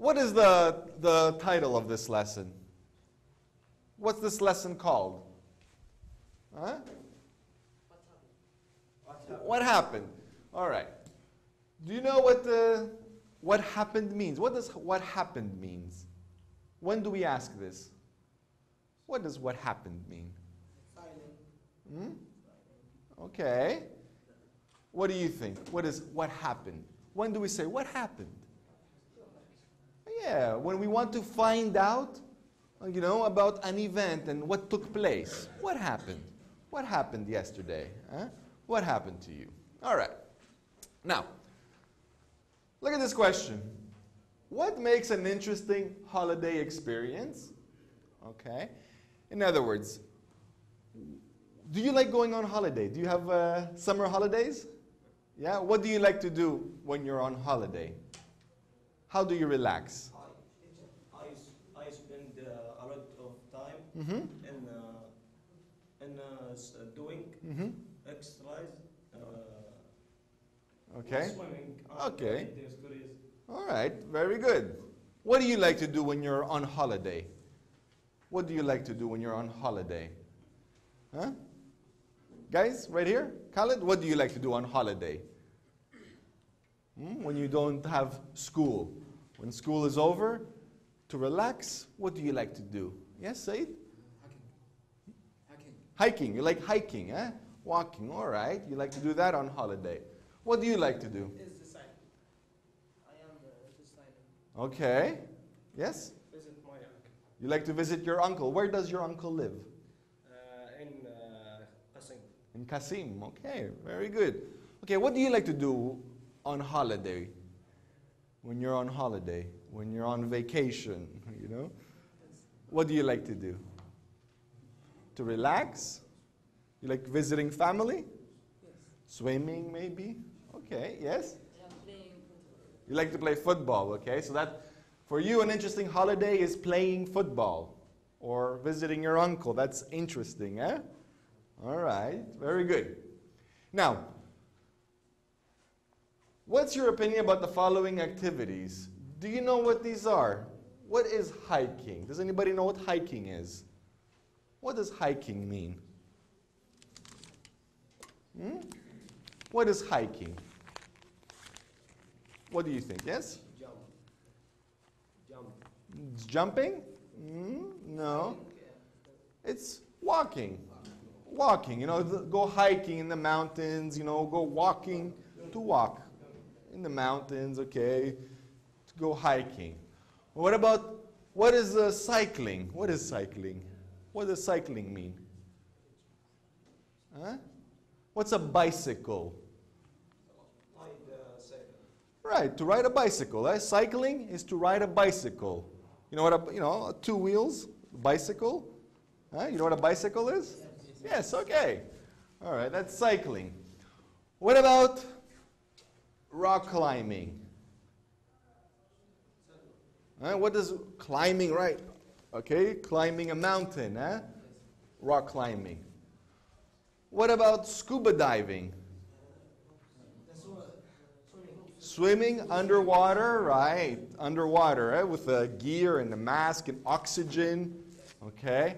What is the title of this lesson? What's this lesson called? Huh? What happened? All right. Do you know what happened means? What does what happened means? When do we ask this? What does what happened mean? Okay. What do you think? What is what happened? When do we say what happened? Yeah, when we want to find out, about an event and what took place. What happened? What happened yesterday? Huh? What happened to you? All right. Now, look at this question. What makes an interesting holiday experience? Okay. In other words, do you like going on holiday? Do you have summer holidays? Yeah. What do you like to do when you're on holiday? How do you relax? I spend a lot of time in doing exercise. Okay. Swimming. Okay. All right. Very good. What do you like to do when you're on holiday? What do you like to do when you're on holiday? Huh? Guys, right here? Khalid, what do you like to do on holiday? When you don't have school. When school is over, to relax, what do you like to do? Yes, Said? Hiking. Hiking. You like hiking, eh? Walking, all right. You like to do that on holiday. What do you like to do? Is the sign. I am the sign. Okay. Yes? Visit my uncle. You like to visit your uncle. Where does your uncle live? In Qasim. In Qasim. Okay, very good. Okay, what do you like to do on holiday? When you're on holiday, when you're on vacation, What do you like to do? To relax? You like visiting family? Yes. Swimming, maybe? Okay, yes? Yeah, playing football. You like to play football, okay? So that, for you, an interesting holiday is playing football or visiting your uncle. That's interesting, eh? All right, very good. Now, what's your opinion about the following activities? Do you know what these are? What is hiking? Does anybody know what hiking is? What does hiking mean? What is hiking? What do you think? Yes? Jump. It's jumping? No. It's walking. Walking, go hiking in the mountains, go walking to walk. In the mountains, okay, to go hiking. What is cycling? What is cycling? What does cycling mean? Huh? What's a bicycle? Right, to ride a bicycle. Cycling is to ride a bicycle. You know what two wheels, bicycle? Huh? You know what a bicycle is? Yes. Yes, okay. All right, that's cycling. What about rock climbing? What is climbing, right? Okay, climbing a mountain, rock climbing. What about scuba diving? Swimming underwater, right? Underwater, with a gear and a mask and oxygen. Okay.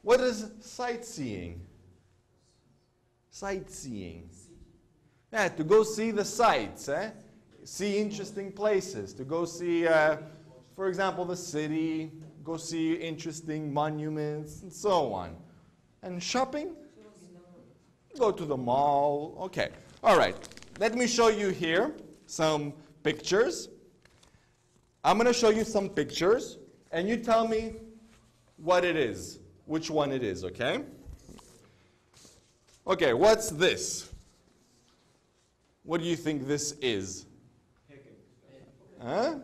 What is sightseeing? Sightseeing. Yeah, to go see the sights, see interesting places. To go see, for example, the city. Go see interesting monuments and so on. And shopping? Go to the mall. Okay. All right. Let me show you here some pictures. I'm going to show you some pictures, and you tell me what it is, which one it is, okay? Okay, what's this? What do you think this is? Huh?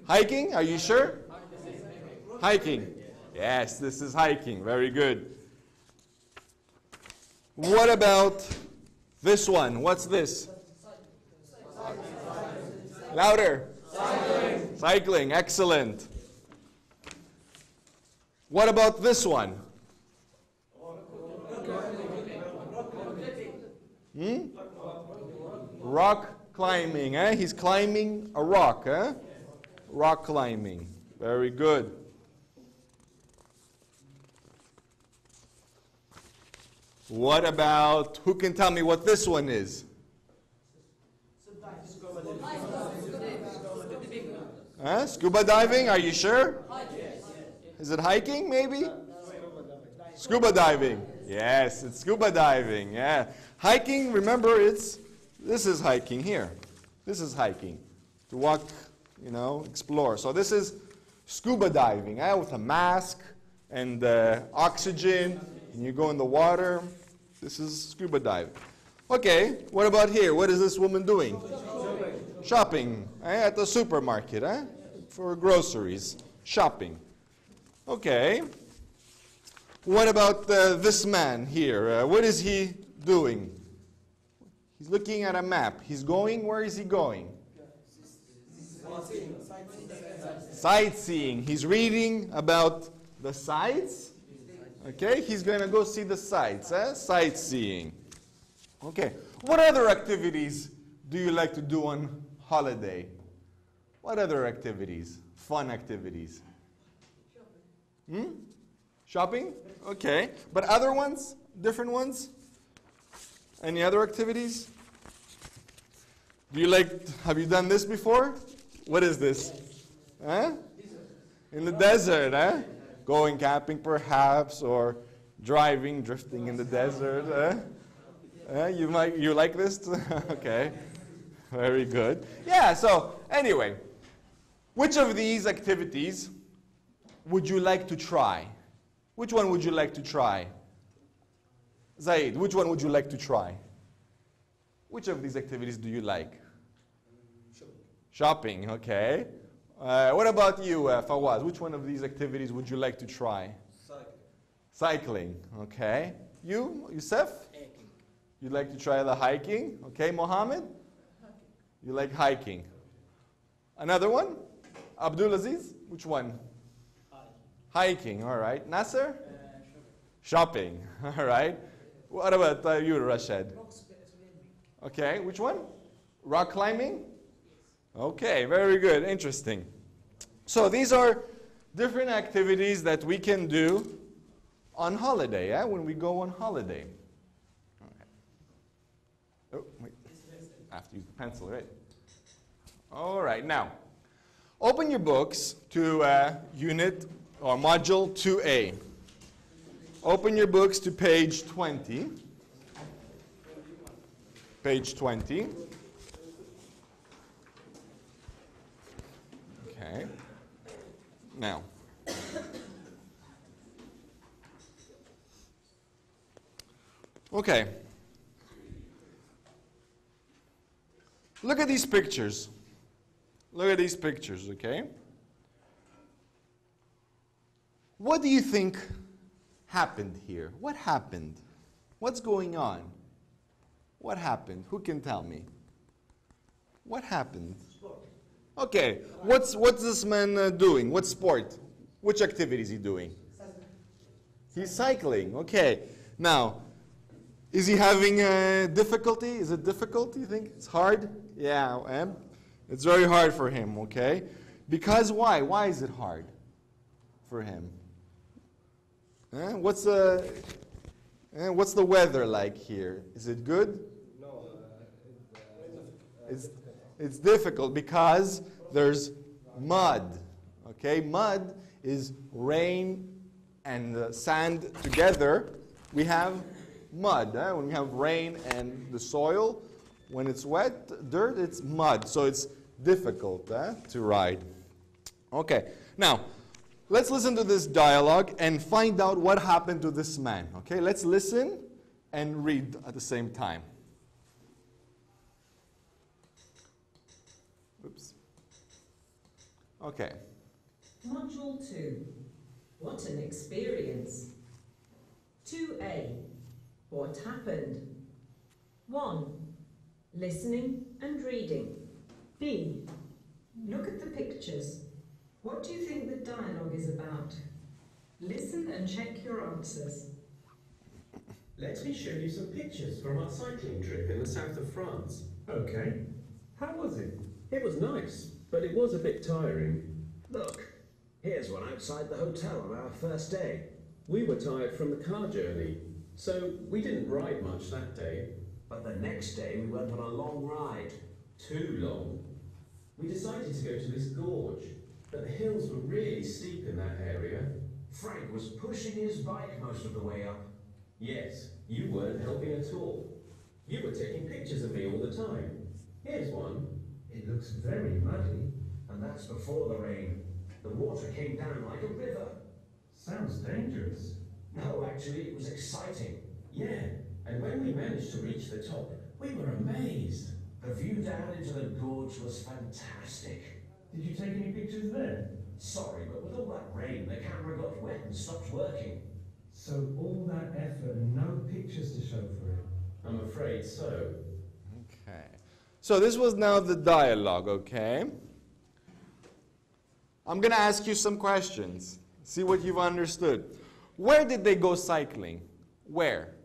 Hiking? Are you sure? Hiking. Yes, this is hiking. Very good. What about this one? What's this? Louder. Cycling. Cycling. Excellent. What about this one? Rock climbing. He's climbing a rock. Rock climbing. Very good. What about, who can tell me what this one is? Scuba diving, are you sure? Is it hiking maybe? Scuba diving. Yes, it's scuba diving. Yeah. Hiking, remember this is hiking here. This is hiking. To walk, explore. So this is scuba diving, with a mask and oxygen, and you go in the water. This is scuba diving. Okay, what about here? What is this woman doing? Shopping at the supermarket, for groceries. Shopping. Okay. What about this man here? What is he doing? He's looking at a map. He's going, where is he going? Sightseeing. He's reading about the sights. Okay, he's going to go see the sights. Sightseeing. Okay. What other activities do you like to do on holiday? What other activities? Fun activities? Shopping? Okay. But other ones? Different ones? Any other activities? Do you have you done this before? What is this? In the desert, Going camping perhaps, or drifting in the desert. You like this? Okay. Very good. Yeah, so anyway, which of these activities would you like to try? Which one would you like to try? Zaid, which one would you like to try? Which of these activities do you like? Shopping, okay. What about you, Fawaz? Which one of these activities would you like to try? Cycling, okay. You, Youssef? Hiking. You'd like to try the hiking? Okay, Mohammed? You like hiking. Another one? Abdulaziz? Which one? Hiking, all right. Nasser? Shopping, all right. What about you, Rashad? Okay, which one? Rock climbing? Okay, very good, interesting. So these are different activities that we can do on holiday, when we go on holiday. Oh, wait. I have to use the pencil, right? All right, now, open your books to unit or module 2A. Open your books to page 20. Page 20. Okay. Now, okay. Look at these pictures. Look at these pictures, okay? What do you think happened here? What happened? What's going on? What happened? Who can tell me? What happened? Okay, what's this man doing? What sport? Which activity is he doing? He's cycling. Okay. Now, is he having difficulty? Is it difficult, you think? It's hard? Yeah, it's very hard for him, okay? Because why? Why is it hard for him? What's the weather like here? Is it good? No, It's difficult because there's mud. Okay, mud is rain and sand together. We have mud. When we have rain and the soil, when it's wet, dirt, it's mud. So it's difficult to ride. Okay, now let's listen to this dialogue and find out what happened to this man. Okay, let's listen and read at the same time. Oops. Okay. Module 2. What an experience. 2A. What happened? 1. Listening and reading. B. Look at the pictures. What do you think the dialogue is about? Listen and check your answers. Let me show you some pictures from our cycling trip in the south of France. Okay. How was it? It was nice, but it was a bit tiring. Look, here's one outside the hotel on our first day. We were tired from the car journey, so we didn't ride much that day. But the next day we went on a long ride. Too long. We decided to go to this gorge, but the hills were really steep in that area. Frank was pushing his bike most of the way up. Yes, you weren't helping at all. You were taking pictures of me all the time. Here's one. It looks very muddy. And that's before the rain. The water came down like a river. Sounds dangerous. No, actually, it was exciting. Yeah, and when we managed to reach the top, we were amazed. The view down into the gorge was fantastic. Did you take any pictures there? Sorry, but with all that rain, the camera got wet and stopped working. So all that effort and no pictures to show for it? I'm afraid so. Okay. So this was now the dialogue, okay? I'm going to ask you some questions. See what you've understood. Where did they go cycling? Where?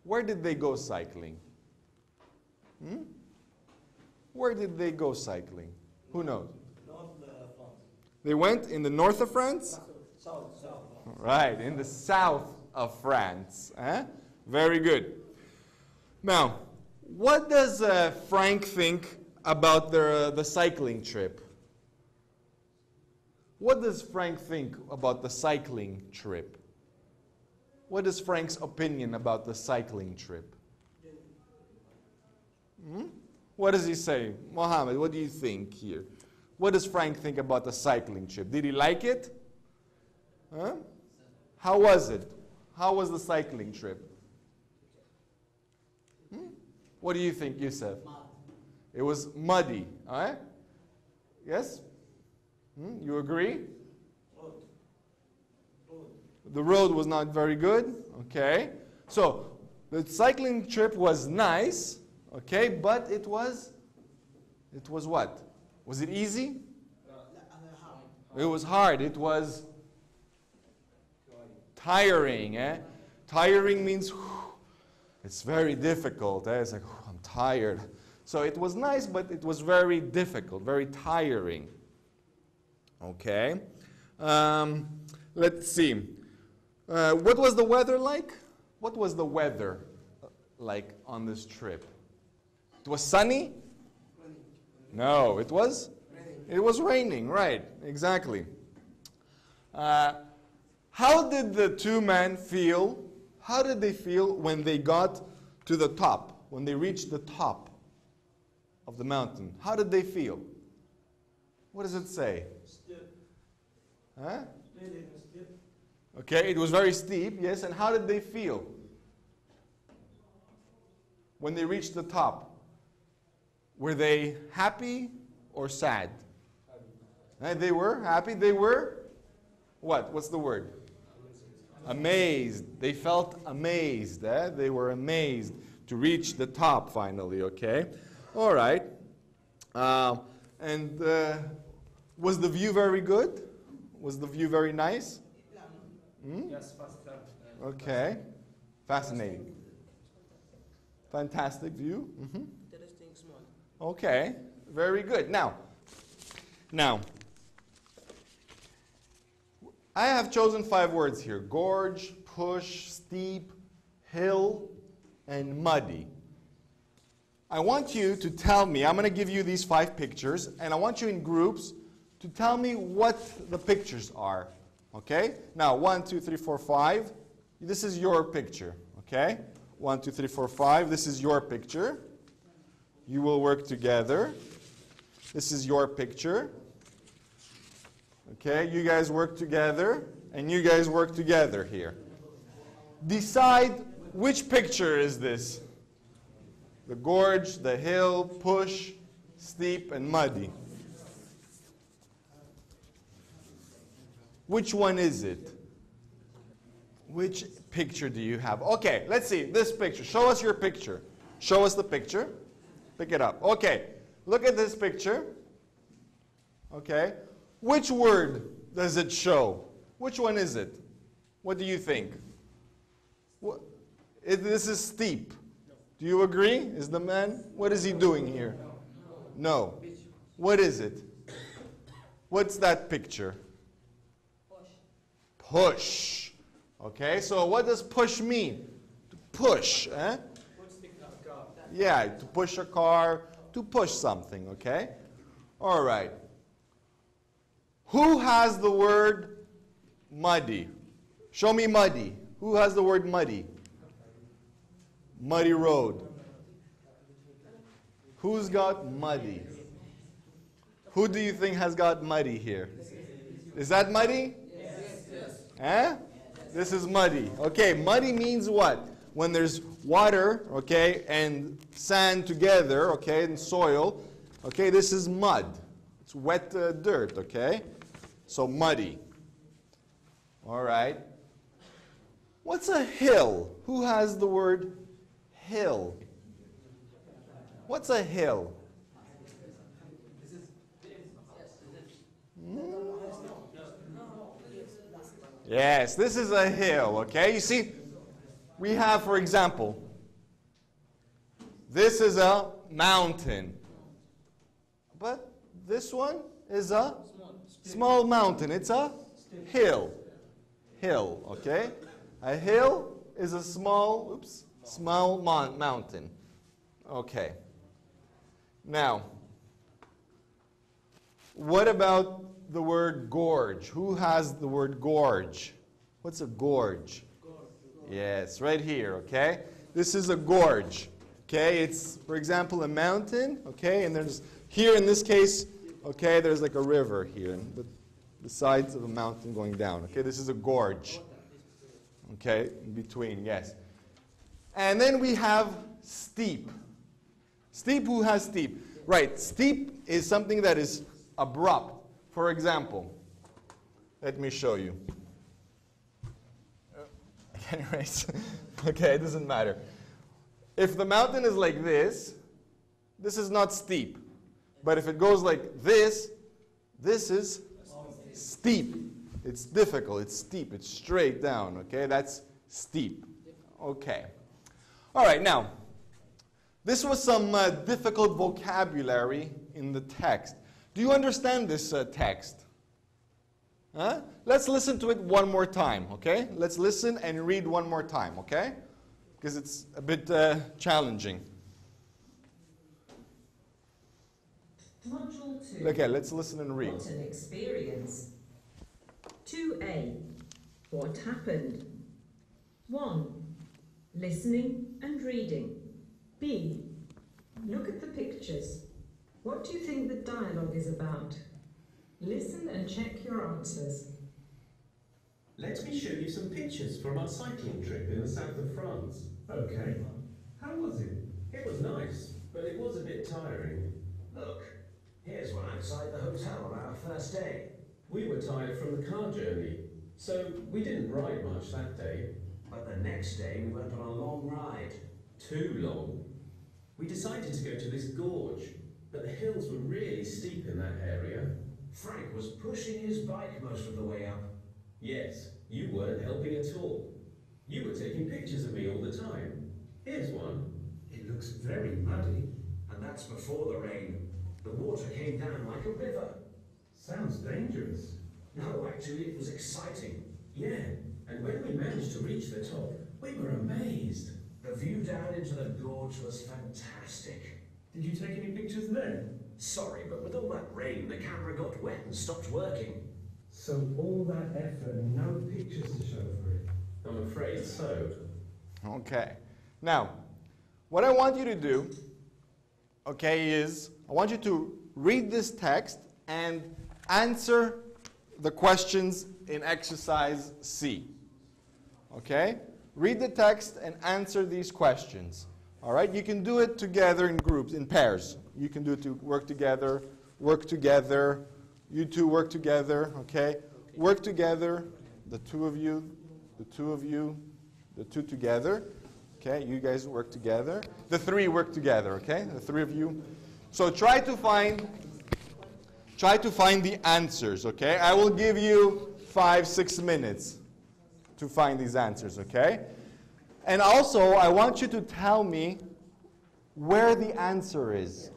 Where did they go cycling? Where did they go cycling? Who knows? North France. They went in the north of France? South. Right, in the south of France. Very good. Now, what does Frank think about the cycling trip? What does Frank think about the cycling trip? What is Frank's opinion about the cycling trip? What does he say? Mohammed, what do you think here? What does Frank think about the cycling trip? Did he like it? Huh? How was it? How was the cycling trip? What do you think, Yusuf? It was muddy. All right? Yes? You agree? The road was not very good. Okay. So the cycling trip was nice. Okay, but it was what? Was it easy? It was hard. It was tiring. Tiring means it's very difficult. It's like, I'm tired. So it was nice, but it was very difficult, very tiring. Okay. Let's see. What was the weather like? What was the weather like on this trip? It was sunny? No, it was? It was raining, right, exactly. How did the two men feel? How did they feel when they got to the top, when they reached the top of the mountain? How did they feel? What does it say? Huh? Okay, it was very steep, yes, and how did they feel when they reached the top? Were they happy or sad? They were happy. They were what? What's the word? Amazed. They felt amazed. They were amazed to reach the top finally, okay? All right. And was the view very good? Was the view very nice? Yes, fast. Okay. Fascinating. Fantastic view. Interesting small. Okay. Very good. Now, I have chosen 5 words here. Gorge, push, steep, hill, and muddy. I want you to tell me, I'm going to give you these 5 pictures, and I want you in groups to tell me what the pictures are. Okay? Now, 1, 2, 3, 4, 5. This is your picture. Okay? 1, 2, 3, 4, 5. This is your picture. You will work together. This is your picture. Okay? You guys work together, and you guys work together here. Decide which picture is this. The gorge, the hill, push, steep, and muddy. Which one is it? Which picture do you have? Okay, let's see. This picture. Show us your picture. Show us the picture. Pick it up. Okay, look at this picture. Okay. Which word does it show? Which one is it? What do you think? This is steep. Do you agree? Is the man? What is he doing here? No. What is it? What's that picture? Push. Okay, so what does push mean? To push, eh? Yeah, to push a car, to push something, okay? All right. Who has the word muddy? Show me muddy. Who has the word muddy? Muddy road. Who's got muddy? Who do you think has got muddy here? Is that muddy? Yes. Eh? This is muddy. Okay, muddy means what? When there's water, okay, and sand together, okay, and soil, okay, this is mud. It's wet dirt, okay? So muddy. All right. What's a hill? Who has the word hill? What's a hill? Yes, this is a hill, okay? You see, we have, for example, this is a mountain. But this one is a small mountain. It's a hill. Hill, okay? A hill is a small mountain. Okay. Now, what about the word gorge? Who has the word gorge? What's a gorge? Yes, right here, okay? This is a gorge, okay? It's, for example, a mountain, okay? And there's, here in this case, okay, there's like a river here, and the sides of a mountain going down, okay? This is a gorge, okay? In between, yes. And then we have steep. Steep, who has steep? Right, steep is something that is abrupt. For example, let me show you. I can't erase. Okay, it doesn't matter. If the mountain is like this is not steep. But if it goes like this is steep. It's difficult, it's steep, it's straight down, okay? That's steep. Okay. All right, now, this was some difficult vocabulary in the text. Do you understand this text? Huh? Let's listen to it one more time, okay? Let's listen and read one more time, okay? Because it's a bit challenging. Module 2. Okay, let's listen and read. What an experience. 2A. What happened? 1. Listening and reading. B. Look at the pictures. What do you think the dialogue is about? Listen and check your answers. Let me show you some pictures from our cycling trip in the south of France. Okay. How was it? It was nice, but it was a bit tiring. Look, here's one outside the hotel on our first day. We were tired from the car journey, So we didn't ride much that day. But the next day we went on a long ride. Too long. We decided to go to this gorge, but the hills were really steep in that area. Frank was pushing his bike most of the way up. Yes, you weren't helping at all. You were taking pictures of me all the time. Here's one. It looks very muddy. And that's before the rain. The water came down like a river. Sounds dangerous. No, actually, it was exciting. Yeah, and when we managed to reach the top, we were amazed. The view down into the gorge was fantastic. Did you take any pictures there? Sorry, but with all that rain, the camera got wet and stopped working. So all that effort and no pictures to show for it? I'm afraid so. Okay. Now, what I want you to do, okay, is I want you to read this text and answer the questions in exercise C. Okay? Read the text and answer these questions. All right? You can do it together in groups, in pairs. You can do it to work together, you two work together, okay? Work together, the two of you, the two together. Okay, you guys work together. The three work together, okay? The three of you. So try to find the answers, okay? I will give you 5-6 minutes to find these answers, okay? And also, I want you to tell me where the answer is,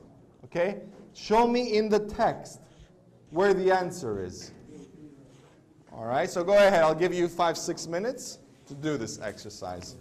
okay? Show me in the text where the answer is. All right, so go ahead. I'll give you 5-6 minutes to do this exercise.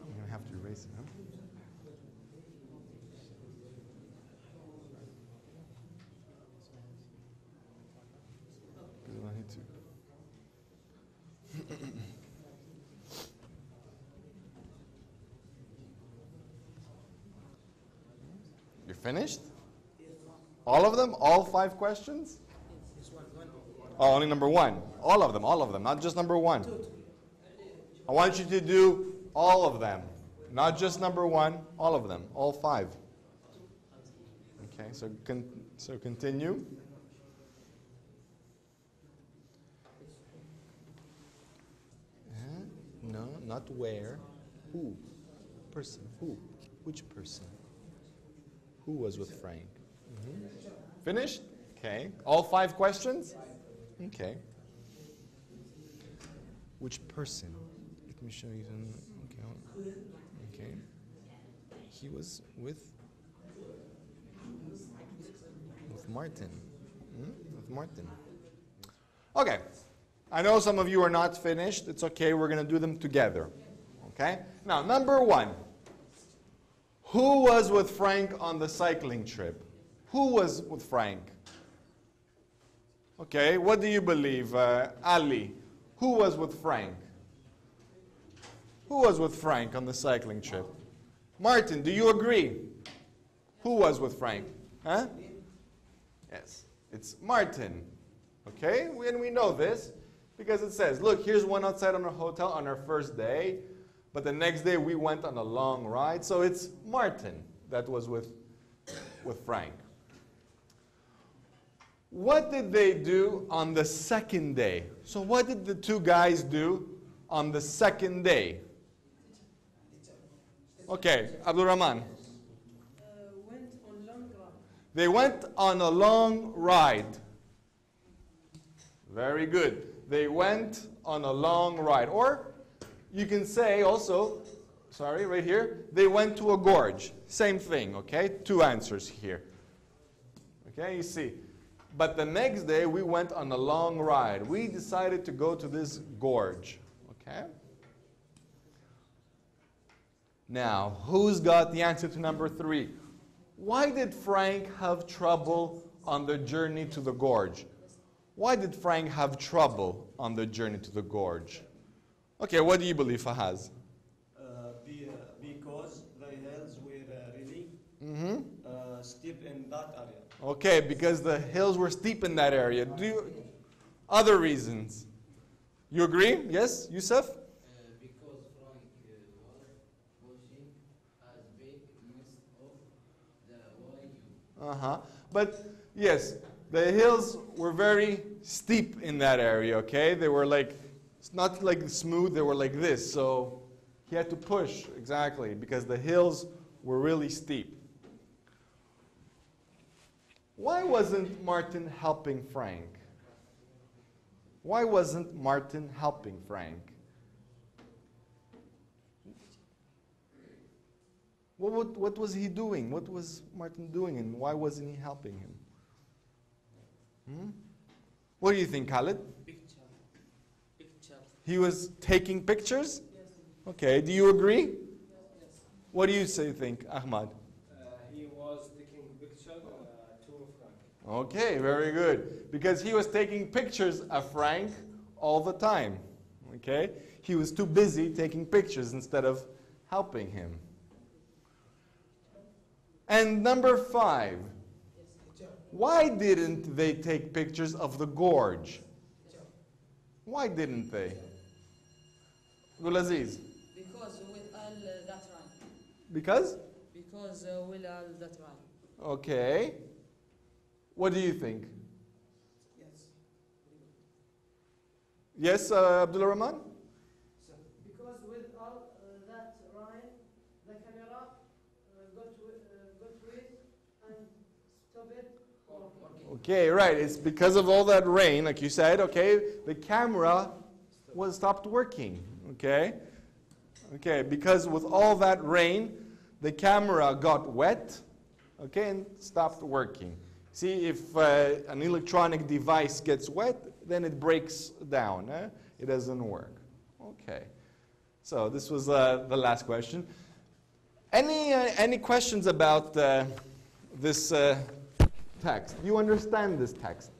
I'm going to have to erase it, huh? Because I need to. You're finished? All of them? All 5 questions? Oh, only number 1. All of them, not just number 1. I want you to do all of them, not just number 1, all of them, all 5. Okay, so continue. No, not where. Who? Person. Who? Which person? Who was with Frank? Finished? Okay. All 5 questions? Okay. Which person? Let me show you some. Okay. Okay. He was with Martin. With Martin. Okay. I know some of you are not finished. It's okay. We're going to do them together. Okay? Now, number 1. Who was with Frank on the cycling trip? Who was with Frank? Okay, what do you believe? Ali, who was with Frank? Who was with Frank on the cycling trip? Martin, do you agree? Who was with Frank? Huh? Yes, it's Martin. Okay, and we know this because it says, look, here's one outside on our hotel on our first day, but the next day we went on a long ride. So it's Martin that was with Frank. What did they do on the second day? So what did the 2 guys do on the second day? Okay, Abdul Rahman. Went on long ride. They went on a long ride. Very good. They went on a long ride. Or you can say also, sorry, right here, they went to a gorge. Same thing, okay? 2 answers here. Okay, you see. But the next day, we went on a long ride. We decided to go to this gorge. Okay? Now, who's got the answer to number 3? Why did Frank have trouble on the journey to the gorge? Why did Frank have trouble on the journey to the gorge? Okay, what do you believe, Fahaz? Steep in that area. Okay, because the hills were steep in that area. Other reasons? You agree? Yes, Yusuf? Because Frank was pushing as big most of the way. But yes, the hills were very steep in that area, okay? They were like, it's not like smooth, they were like this. So he had to push, exactly, because the hills were really steep. Why wasn't Martin helping Frank? Why wasn't Martin helping Frank? What was he doing? What was Martin doing, and why wasn't he helping him? What do you think, Khalid? Pictures. He was taking pictures? Yes. Okay, do you agree? Yes. What do you think, Ahmad? He was taking picture to Frank. Okay, very good. Because he was taking pictures of Frank all the time. Okay? He was too busy taking pictures instead of helping him. And number 5. Why didn't they take pictures of the gorge? Why didn't they? Gulaziz. Because with all that run. Because? Because with all that run. Okay. What do you think? Yes. Yes, Abdullah Rahman? Because with all that rain, the camera got wet and stopped it. Okay, right. It's because of all that rain, like you said, okay, the camera was stopped working, okay? Okay, because with all that rain, the camera got wet, okay, and stopped working. See, if an electronic device gets wet, then it breaks down. It doesn't work. Okay. So this was the last question. Any questions about this text? Do you understand this text?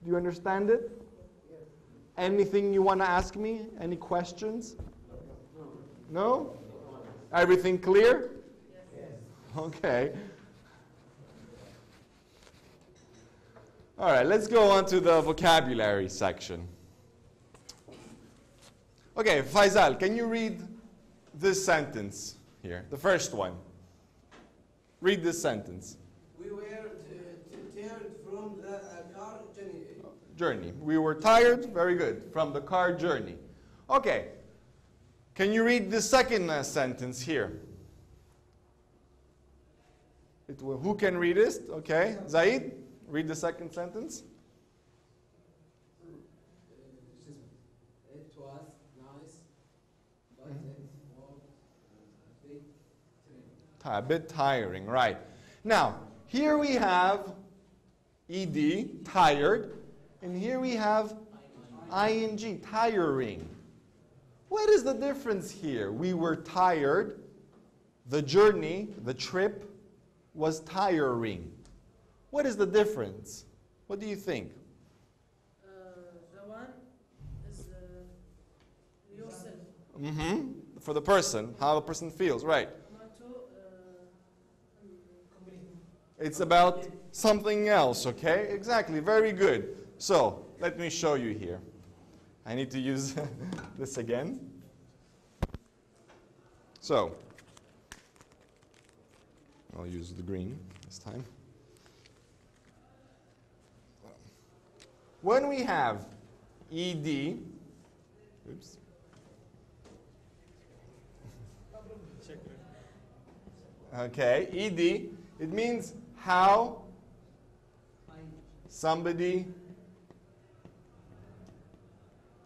Do you understand it? Yes. Anything you want to ask me? Any questions? No? Everything clear? Yes. Okay. All right, let's go on to the vocabulary section. Okay, Faisal, can you read this sentence here? The first one. Read this sentence. We were tired from the car Journey. We were tired, very good, from the car journey. Okay, can you read the second sentence here? Who can read it? Okay, Zaid, read the second sentence. It was nice, but it was A bit tiring, right. Now, here we have ed, tired, and here we have ing, tiring. What is the difference here? We were tired, the journey, the trip, was tiring. What is the difference? What do you think? The one is yourself. For the person, how the person feels, right. Not to It's about something else, okay? Exactly, very good. So, let me show you here. I need to use this again. So, I'll use the green this time. When we have ed, oops. Okay, ed, it means how somebody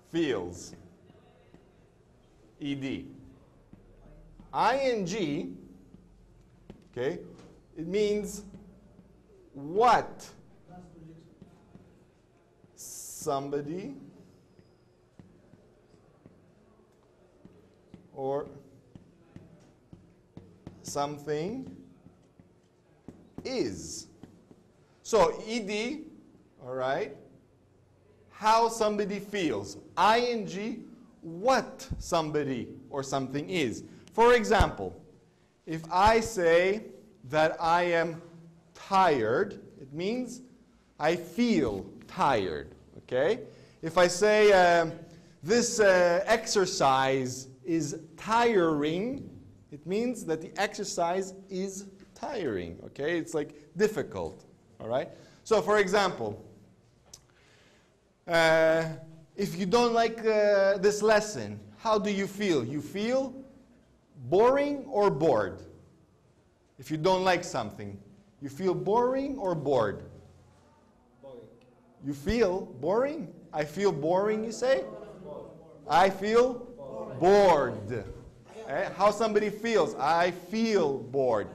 feels. ed. ing, okay, it means what somebody or something is. So ed, all right, how somebody feels. ing, what somebody or something is. For example, if I say that I am tired, it means I feel tired, okay? If I say this exercise is tiring, it means that the exercise is tiring, okay? It's like difficult, all right? So for example, if you don't like this lesson, how do you feel? You feel boring or bored? If you don't like something, you feel boring or bored? Boring. You feel boring? I feel boring, you say? I feel bored. How somebody feels? I feel bored.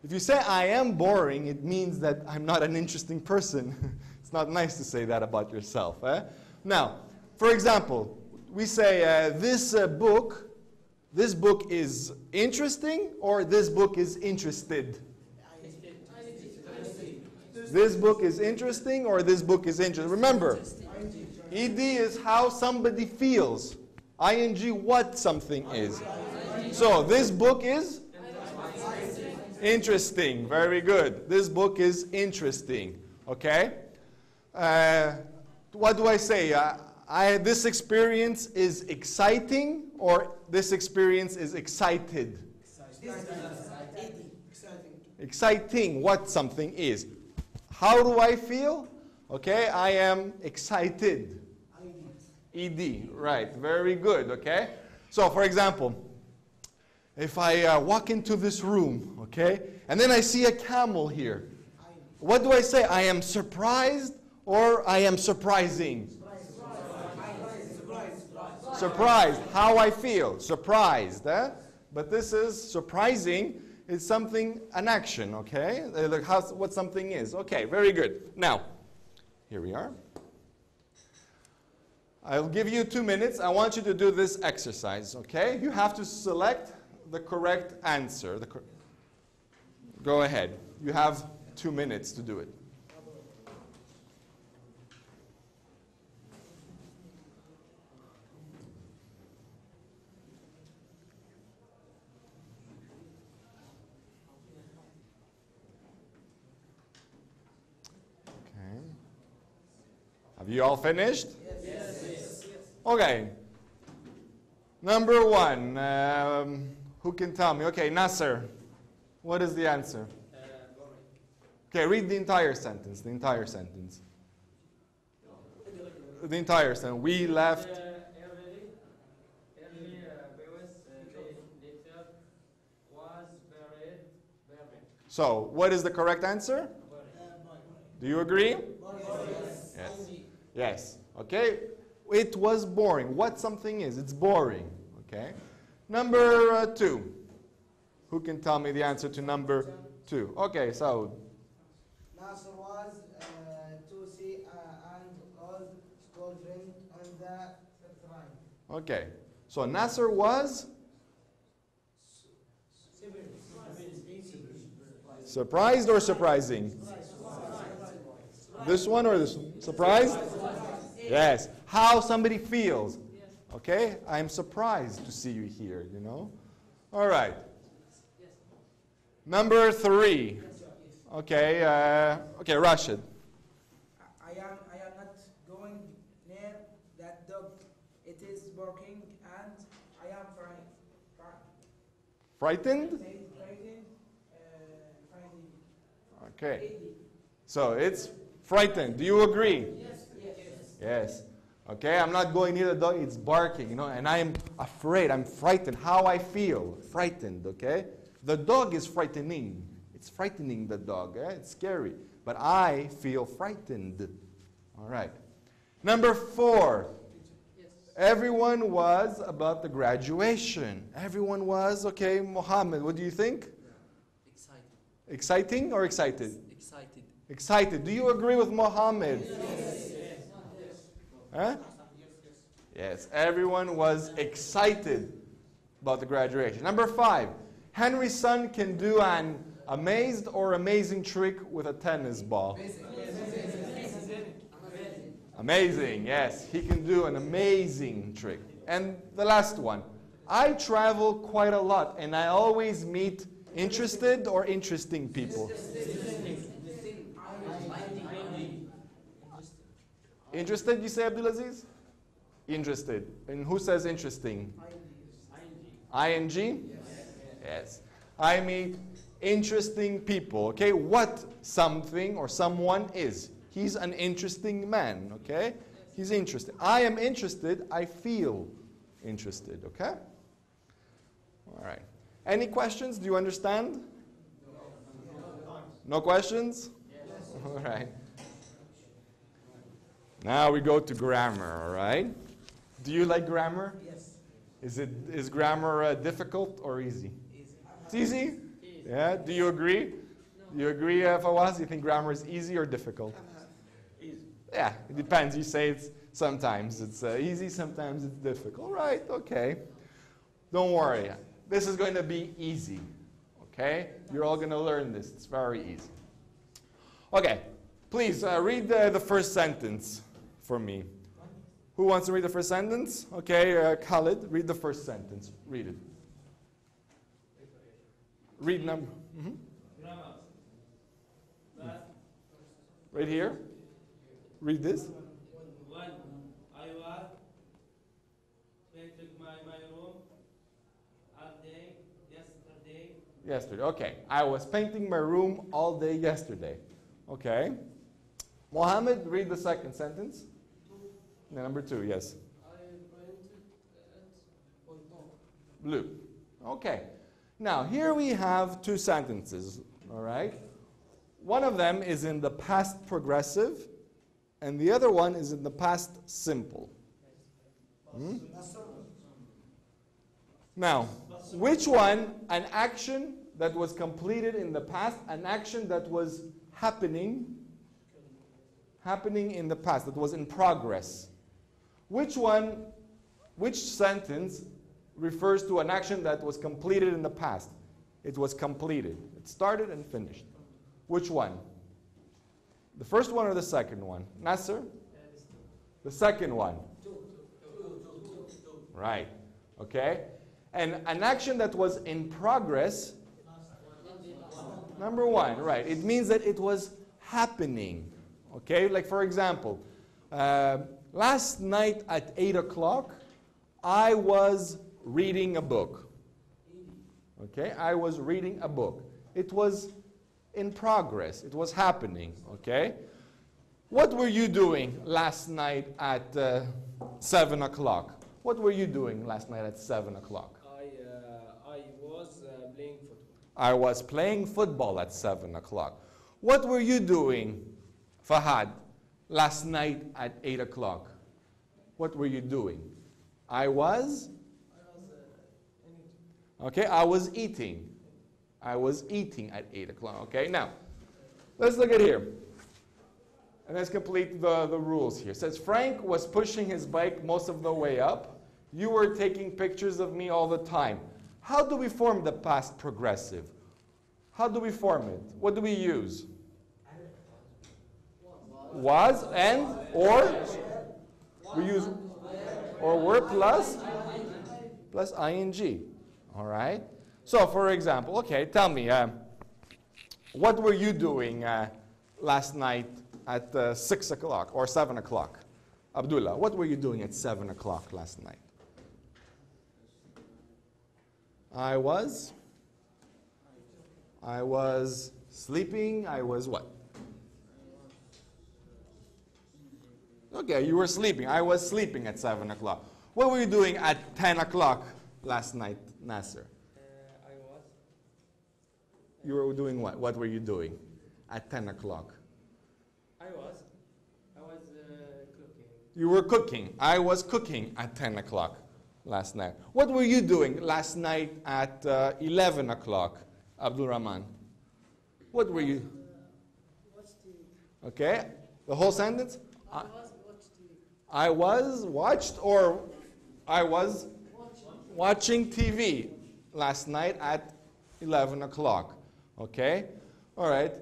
If you say I am boring, it means that I'm not an interesting person. It's not nice to say that about yourself. Now, for example, we say this book is interesting, or this book is interested. This book is interesting, or this book is interesting. Remember, ED is how somebody feels. ING, what something is. So this book is interesting. Very good. This book is interesting. Okay? What do I say? This experience is exciting, or this experience is excited? Exciting, what something is. How do I feel? Okay, I am excited. ED, right, very good, okay? So, for example, if I walk into this room, okay, and then I see a camel here, what do I say? I am surprised, or I am surprising? Surprised, how I feel, surprised, but this is surprising. It's something, an action, okay? Like what something is. Okay, very good. Now, here we are. I'll give you 2 minutes. I want you to do this exercise, okay? You have to select the correct answer. Go ahead. You have 2 minutes to do it. Have you all finished? Yes. Okay. Number 1. Who can tell me? Okay, Nasser. What is the answer? Okay, read the entire sentence. The entire sentence. The entire sentence. We left. Early later was buried. So, what is the correct answer? Do you agree? Yes. Yes. Okay. It was boring. What something is? It's boring. Okay. Number 2. Who can tell me the answer to number 2? Okay. So. Nasser was to see and old school friend on the train. Okay. So Nasser was surprised or surprising? This one or this one? Surprised? Yes. How somebody feels. Okay? I'm surprised to see you here, you know? All right. Number 3. Okay. Okay, Rashid. I am not going near that dog. It is barking and I am Frightened? Okay. So it's frightened. Do you agree? Yes. Okay, I'm not going near the dog. It's barking, you know, and I'm afraid. I'm frightened. How I feel? Frightened, okay? The dog is frightening. It's frightening, the dog. It's scary. But I feel frightened. All right. Number 4. Everyone was about the graduation. Everyone was, okay, Muhammad, what do you think? Excited. Exciting or excited? Excited. Excited. Do you agree with Muhammad? Yes. Huh? Yes, everyone was excited about the graduation. Number 5. Henry's son can do an amazed or amazing trick with a tennis ball. Amazing, yes. He can do an amazing trick. And the last one. I travel quite a lot and I always meet Interested or interesting people? Interested, you say, Abdulaziz? Interested. And who says interesting? ING? Yes. I meet interesting people. Okay, what something or someone is. He's an interesting man. Okay, he's interested. I am interested. I feel interested. Okay. All right. Any questions? Do you understand? No questions? All right. Now we go to grammar. All right. Do you like grammar? Yes. Is grammar difficult or easy? It's easy? Yeah. Do you agree? Do you agree, Fawaz? You think grammar is easy or difficult? Easy. Yeah, it depends. You say sometimes it's easy, sometimes it's difficult. Right, okay. Don't worry. This is going to be easy. Okay? You're all going to learn this. It's very easy. Okay. Please read the first sentence for me. Who wants to read the first sentence? Okay, Khalid, read the first sentence. Read it. Read number. Right here. Read this. When I was painting my room all day yesterday. Okay. I was painting my room all day yesterday. Okay. Mohammed, read the second sentence. Number 2, yes. I painted it on Blue. Okay. Now, here we have 2 sentences, all right? One of them is in the past progressive, and the other one is in the past simple. Now, which one, an action that was completed in the past, an action that was happening in the past, that was in progress. Which sentence refers to an action that was completed in the past? It was completed. It started and finished. Which one? The first one or the second one? Nasser? The second one. Right. Okay. And an action that was in progress, number 1, right. It means that it was happening. Okay, like for example, last night at 8 o'clock, I was reading a book. Okay, I was reading a book. It was in progress. It was happening. Okay, what were you doing last night at 7 o'clock? What were you doing last night at 7 o'clock? I was playing football. I was playing football at 7 o'clock. What were you doing, Fahad, last night at 8 o'clock? What were you doing? I was eating. I was eating at 8 o'clock. Okay, now, let's look at here. And let's complete the rules here. It says, Frank was pushing his bike most of the way up. You were taking pictures of me all the time. How do we form the past progressive? How do we form it? What do we use? Was and or? We use or were plus ing. All right? So, for example, okay, tell me, what were you doing last night at 6 o'clock or 7 o'clock? Abdullah, what were you doing at 7 o'clock last night? I was sleeping. I was what? Okay, you were sleeping. I was sleeping at 7 o'clock. What were you doing at 10 o'clock last night, Nasser? You were doing what? What were you doing at 10 o'clock? I was cooking. You were cooking. I was cooking at 10 o'clock last night. What were you doing last night at 11 o'clock, Abdul Rahman? What were you? watch TV. Okay, the whole sentence? I was watch TV. I was watched or I was watching TV last night at 11 o'clock. Okay? All right.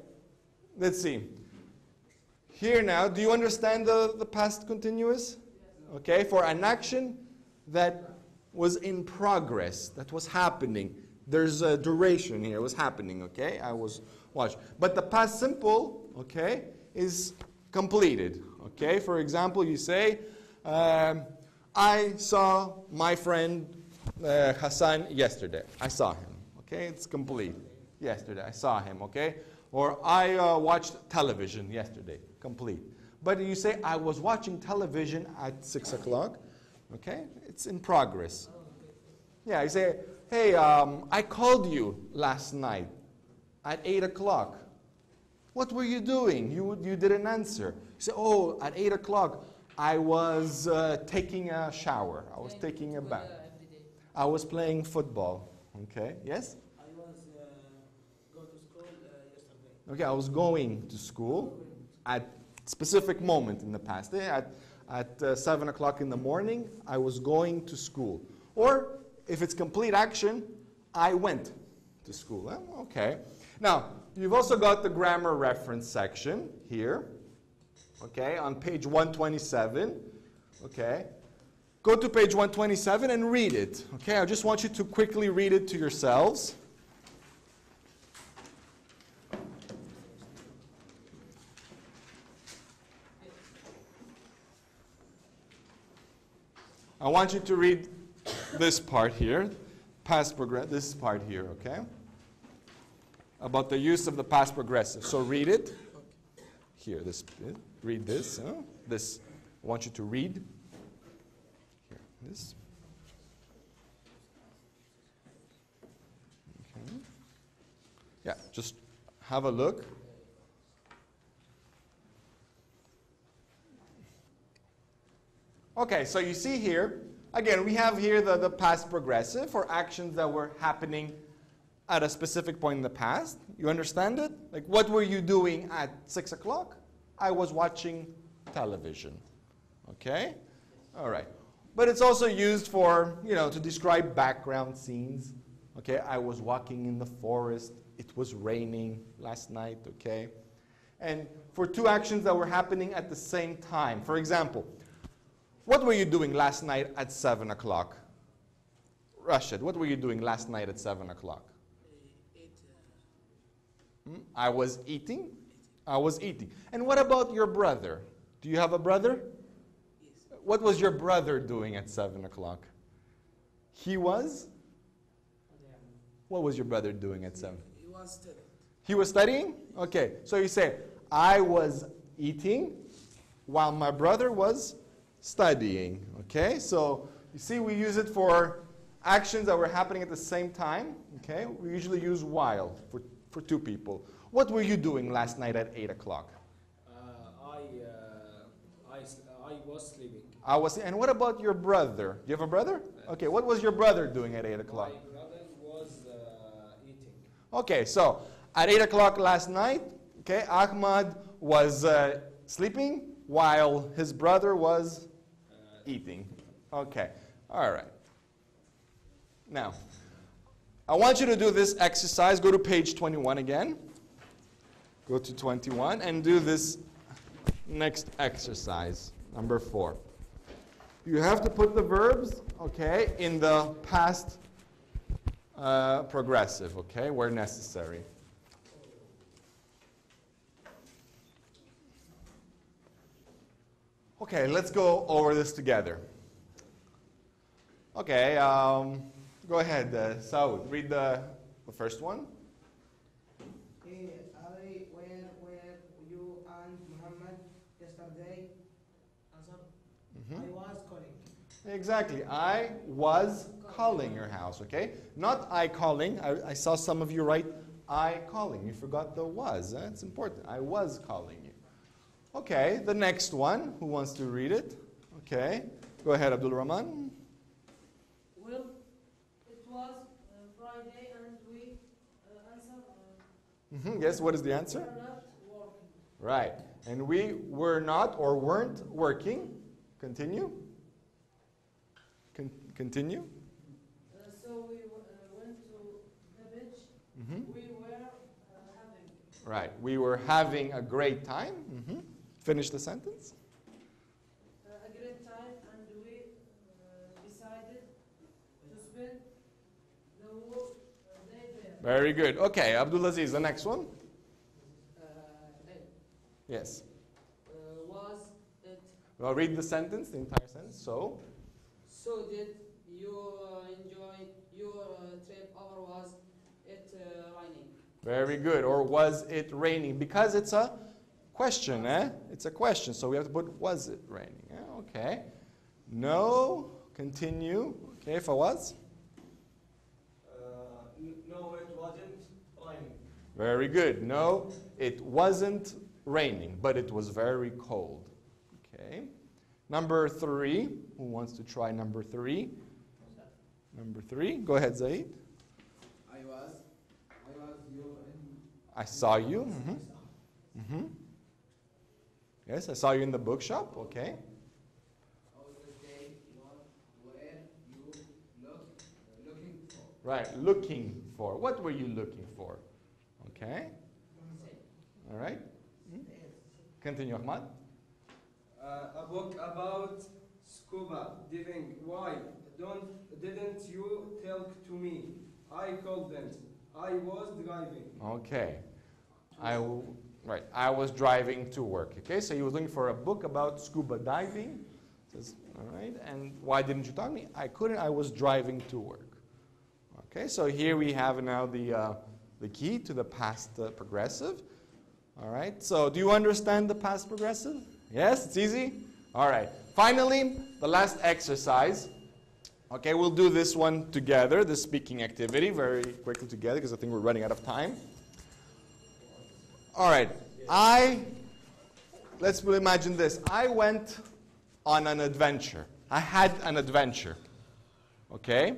Let's see. Here now, do you understand the past continuous? Okay, for an action that was in progress, that was happening. There's a duration here. It was happening, okay? I was watching. But the past simple, okay, is completed, okay? For example, you say, I saw my friend Hassan yesterday. I saw him, okay? It's complete. Yesterday, I saw him, okay? Or I watched television yesterday. Complete. But you say, I was watching television at 6 o'clock, okay? It's in progress. Yeah, you say, hey, I called you last night at 8 o'clock. What were you doing? You didn't answer. You say, oh, at 8 o'clock, I was taking a shower. I was taking a bath. I was playing football. Okay, yes? I was go to school yesterday. Okay, I was going to school at specific moment in the past. At 7 o'clock in the morning, I was going to school. Or, if it's complete action, I went to school. Okay. Now, you've also got the grammar reference section here. Okay, on page 127. Okay. Go to page 127 and read it. Okay, I just want you to quickly read it to yourselves. I want you to read this part here, past progressive, this part here, okay? About the use of the past progressive. So read it. Here, this, read this. This, I want you to read. Here, this. Okay. Yeah, just have a look. Okay, so you see here, again, we have here the past progressive for actions that were happening at a specific point in the past. You understand it? Like, what were you doing at 6 o'clock? I was watching television. Okay? All right. But it's also used for, to describe background scenes. Okay? I was walking in the forest. It was raining last night. Okay? And for two actions that were happening at the same time. For example, what were you doing last night at 7 o'clock? Rashid, what were you doing last night at 7 o'clock? I was eating. I was eating. And what about your brother? Do you have a brother? Yes. What was your brother doing at 7 o'clock? He was? What was your brother doing at 7? He was studying. He was studying? Okay. So you say, I was eating while my brother was studying. Okay? So you see, we use it for actions that were happening at the same time. Okay? We usually use while for two people. What were you doing last night at 8 o'clock? I was sleeping. And what about your brother? Do you have a brother? Okay, what was your brother doing at 8 o'clock? My brother was eating. Okay, so at 8 o'clock last night, okay, Ahmad was sleeping while his brother was eating. Okay, all right. Now, I want you to do this exercise. Go to page 21 again. Go to 21 and do this next exercise, number 4. You have to put the verbs, okay, in the past progressive, okay, where necessary. Okay, let's go over this together. Okay, go ahead, Saud, read the first one. Ali, where were you and Muhammad yesterday? Answer. I was calling. Exactly, I was calling your house, okay? Not I calling. I saw some of you write I calling. You forgot the was. It's important. I was calling you. Okay, the next one. Who wants to read it? Okay, go ahead, Abdul Rahman. Well, it was Friday and we answered. Yes, what is the answer? We are not working. Right, and we were not or weren't working. Continue. Continue. So we went to the beach. We were having. Right, we were having a great time. Finish the sentence. A great time, and we decided to spend the Very good. Okay, Abdulaziz, the next one. A. Yes. Was it? Well, read the sentence, the entire sentence. So, So did you enjoy your trip, or was it raining? very good. Or was it raining? Because it's a question, eh? It's a question, so we have to put was it raining? Yeah, okay. No, continue. Okay, if I was? No, it wasn't raining. Very good. No, it wasn't raining, but it was very cold. Okay. Number 3. Who wants to try number 3? Number 3. Go ahead, Zaid. I was you in I saw you. Yes, I saw you in the bookshop. Okay. how the day what were you looking for? Right, looking for. What were you looking for? Okay. All right. Continue, Ahmad. A book about scuba diving. Why didn't you tell to me? I couldn't. I was driving. Okay. Right. I was driving to work. Okay, so he was looking for a book about scuba diving. Says, all right. And why didn't you tell me? I couldn't. I was driving to work. Okay. So here we have now the key to the past progressive. All right. So do you understand the past progressive? Yes. It's easy. All right. Finally, the last exercise. Okay, we'll do this one together, the speaking activity, very quickly together because I think we're running out of time. All right, let's imagine this. I went on an adventure. I had an adventure. Okay?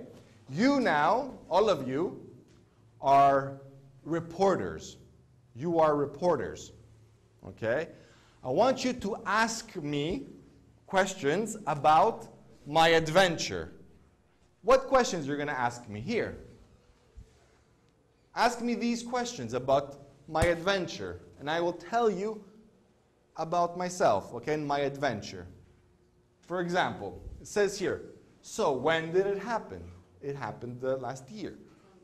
You now, all of you, are reporters. You are reporters. Okay? I want you to ask me questions about my adventure. What questions you're going to ask me here? Ask me these questions about my adventure, and I will tell you about myself, okay, and my adventure. For example, it says here, so when did it happen? It happened last year.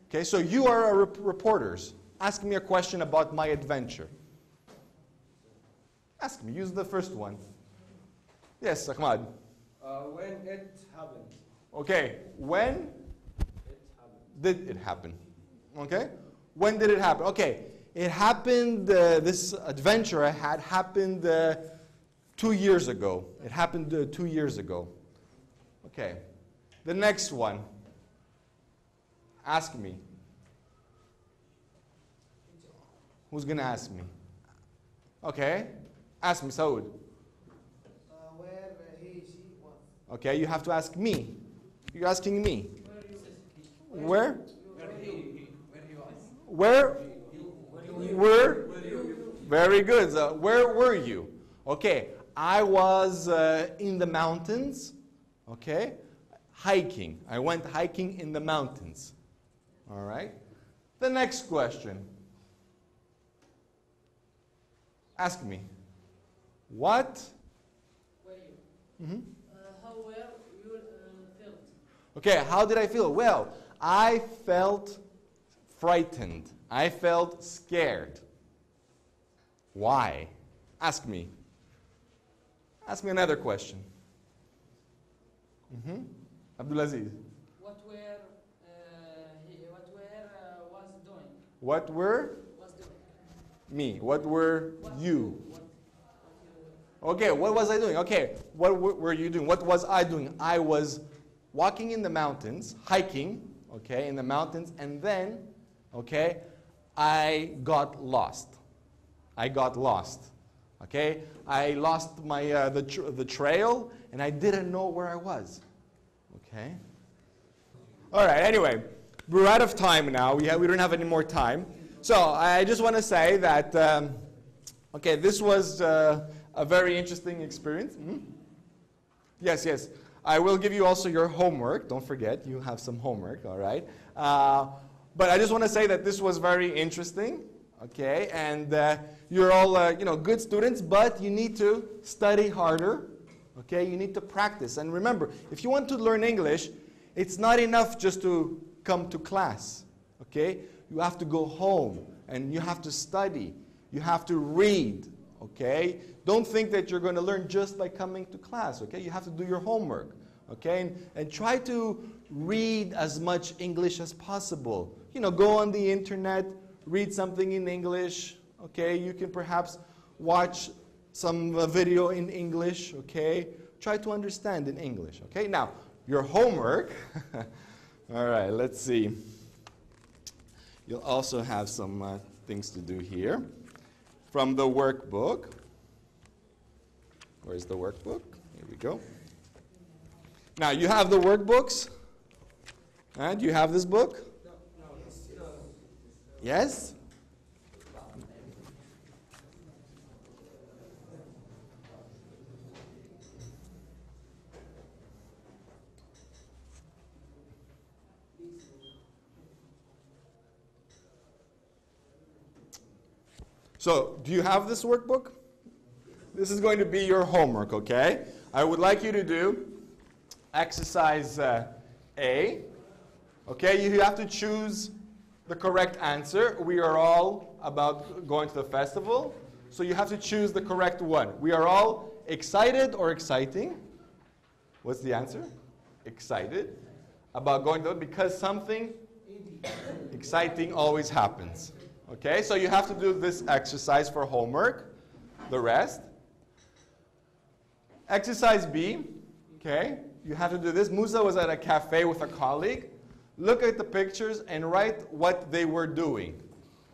Okay, so you are reporters. Ask me a question about my adventure. Ask me, use the first one. Yes, Ahmad. When it happened. Okay, when It happened. did it happen? Okay, when did it happen? Okay, it happened, this adventure I had happened 2 years ago. It happened 2 years ago. Okay, the next one. Ask me. Who's going to ask me? Okay, ask me, Saud. Where he, she was. Okay, you have to ask me. You're asking me. Where? Where? Where? Very good. Where were you? Okay, I was in the mountains. Okay, hiking. I went hiking in the mountains. All right. The next question. Ask me. What? Were you? How were you felt? Okay, how did I feel? Well, I felt frightened. I felt scared. Why? Ask me. Ask me another question. Abdulaziz. What were was doing? What were Was doing? me? What were you? What Okay, what was I doing? Okay, what were you doing? What was I doing? I was walking in the mountains, hiking, okay, in the mountains, and then, okay, I got lost. I got lost. Okay, I lost my the trail, and I didn't know where I was. Okay. All right. Anyway, we're out of time now. We don't have any more time. So I just want to say that okay, this was a very interesting experience. Yes, yes. I will give you also your homework. Don't forget, you have some homework. All right. But I just want to say that this was very interesting. Okay, and you're all good students, but you need to study harder. Okay, you need to practice. And remember, if you want to learn English, it's not enough just to come to class. Okay, You have to go home and you have to study. You have to read, okay? Don't think that you're going to learn just by coming to class, okay? You have to do your homework, okay? And try to read as much English as possible. You know, go on the internet, read something in English, okay? You can perhaps watch some video in English, okay? Try to understand in English, okay? Now, your homework, all right, let's see. You'll also have some things to do here. From the workbook. Where's the workbook? Here we go. Now, you have the workbooks? Do you have this book? Yes? So, do you have this workbook? This is going to be your homework, okay? I would like you to do exercise A. Okay, you have to choose the correct answer. We are all about going to the festival, so you have to choose the correct one. We are all excited or exciting? What's the answer? Excited about going to, because something exciting always happens. Okay, so you have to do this exercise for homework, the rest. Exercise B, okay, you have to do this. Musa was at a cafe with a colleague. Look at the pictures and write what they were doing.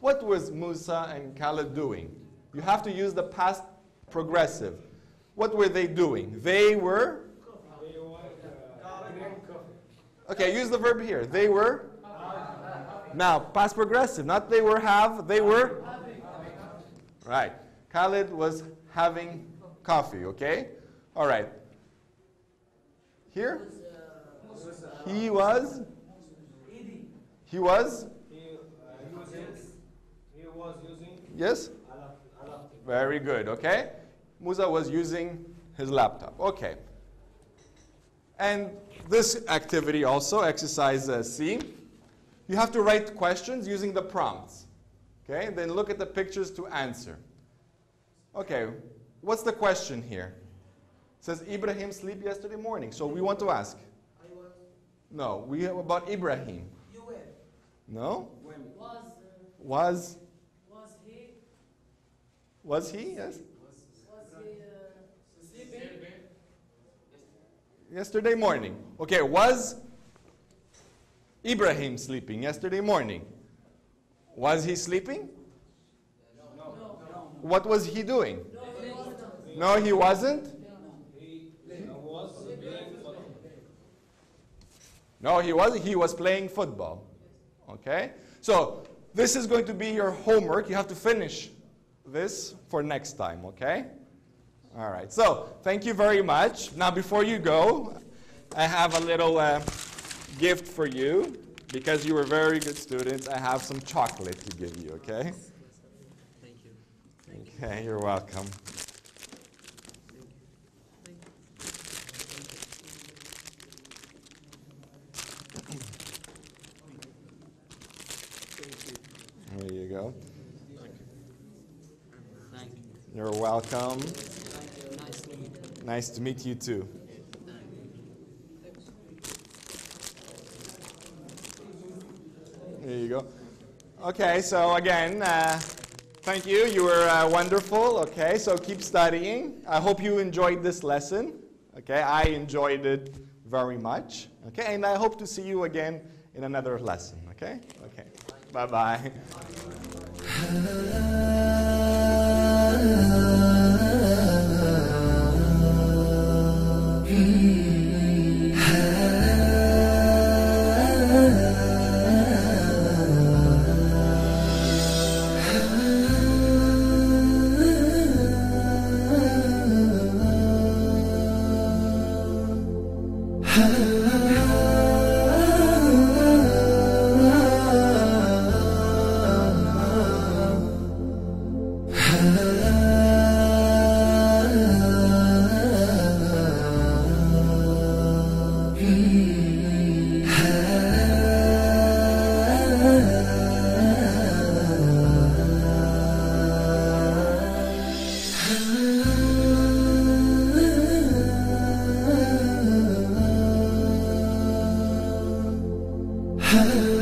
What was Musa and Khaled doing? You have to use the past progressive. What were they doing? They were? Okay, use the verb here. They were? Now, past progressive, not they were have, they were? Right. Khalid was having coffee, okay? All right. Here? He was? He was? He was using. Yes? Very good, okay? Musa was using his laptop, okay. And this activity also, exercise C, you have to write questions using the prompts, okay? And then look at the pictures to answer. Okay, what's the question here? It says Ibrahim sleep yesterday morning. So we want to ask. No, we have about Ibrahim. You were. No? Was he? Was he? Yes. Was he sleeping? Yesterday morning. Okay, was Ibrahim sleeping yesterday morning? Was he sleeping? No. What was he doing? No, he wasn't. No, he wasn't? No, he wasn't. He was playing football. Okay? So, this is going to be your homework. You have to finish this for next time, okay? All right. So, thank you very much. Now, before you go, I have a little gift for you. Because you were very good students, I have some chocolate to give you, okay? Thank you. Okay, you're welcome. There you go. Thank you. You're welcome. Thank you. Nice to meet you. Nice to meet you too. There you go. Okay, so again, thank you. You were wonderful. Okay, so keep studying. I hope you enjoyed this lesson. Okay, I enjoyed it very much. Okay, and I hope to see you again in another lesson. Okay? Okay. Bye-bye. Ha Ha